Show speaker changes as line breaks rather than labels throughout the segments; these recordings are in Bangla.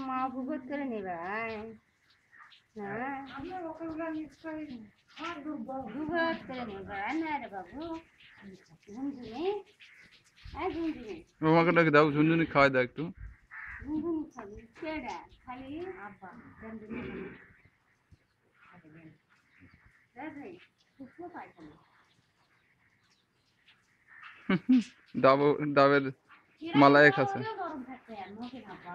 মা ভূগত করে নেবে ভূগত করে নেবে না রে বাবু ঝুনঝুনি ঝুনঝুনি
আমাকে ডাকে দাও, ঝুনঝুনি খাওয়াই দাও একটু।
ঝুনঝুনি খাবি কেডা খালি আব্বা ঝুনঝুনি খাবি সুস্থ পাইখানা
ডাব, ডাবের মালাই খাচ্ছে।
গরম থাকতে আর মুখে খাবা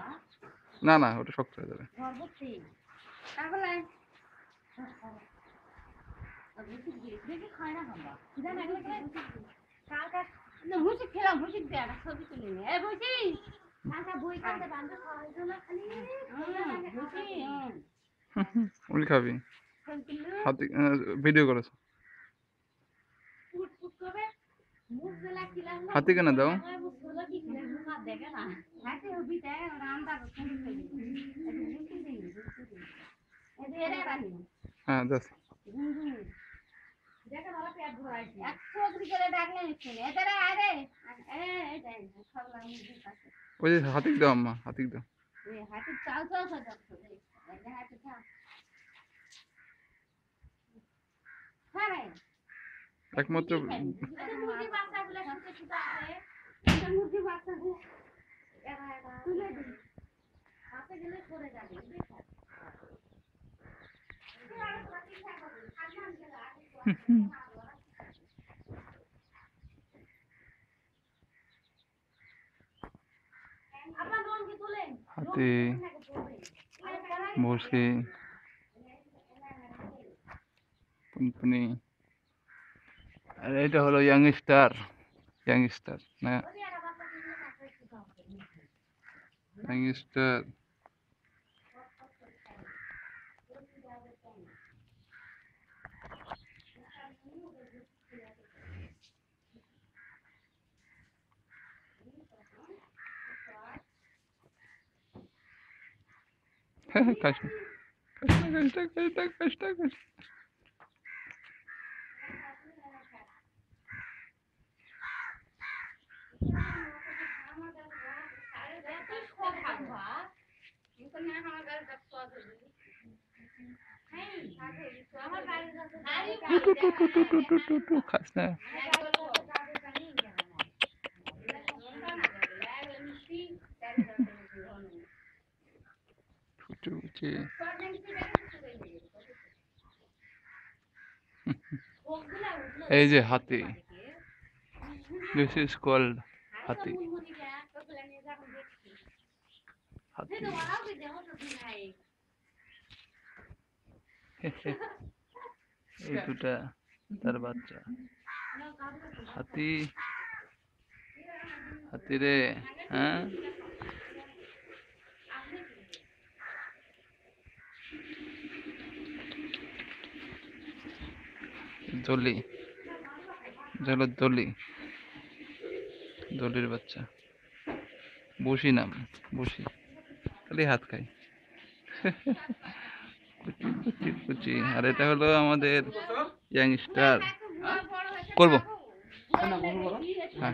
না না, ওটা শক্ত হয়ে যাবে।
গর্ভবতী তাহলে দেখি খায় না খাবা খিদা লাগলে কালকা মুসি খেলাম মুসি দে একটা ছবি তুলে নে এ বসি কালকা বই কালকে বান্ধব খাওয়াইছো না খালি বসি
ওলি খাবি হাতে ভিডিও করেছো
পুট পুট করে মুখ জেলা খিলাম
হাতে কেন দাও?
কি খিলে মুখ দেখে না হাতে হবি তাই রান্না করে খাই এটা বুঝি দেই এটা এরা রানি
হ্যাঁ যাস।
দেখে ভালো পেট ভরাইছি 100 করে ডাকলে নিচ্ছে এটারে আরে এই সবলা মুরগি পাশে
ওই যে হাতে দাও আম্মা, হাতে দাও।
এই হাতে চাল চাল যাচ্ছে এই হাতে খা হ্যাঁ
একমাত্র
মুরগি বাচ্চাগুলো শুতে শুতে আছে এটা মুরগি বাচ্চাগুলো এরা তুলে দিই হাতে গেলে পড়ে যাবে দেখা
হাতি, বসি, পুনপুনি, আর এটা হলো ইয়াংস্টার। ইয়াংস্টার না, ইয়াংস্টার। কাশ কাশ কাশ। খাস না ছুটে। এই যে হাতি, দিস ইজ কল্ড হাতি। হাতি এই দুটা তার বাচ্চা। হাতি, হাতি রে, হ্যাঁ দলি, হলো দলি, দলির বাচ্চা। বসি নাম, বসি খালি হাত খাই। কুচি কুচি কুচি। আর এটা হলো আমাদের ইয়াংস্টার। করবো হ্যাঁ,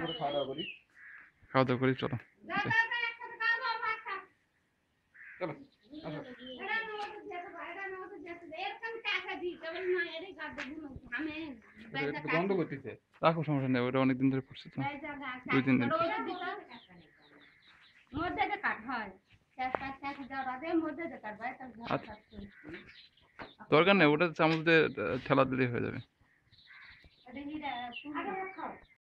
খাওয়া দাওয়া করি, চলো চলো বন্ধ করতেছে। রাখো, সমস্যা নেই, ওটা অনেকদিন ধরে পড়ছে তো, 2-3 দিন। দরকার নেই, ওটা চামচ দিয়ে ঠেলা দিলেই হয়ে যাবে।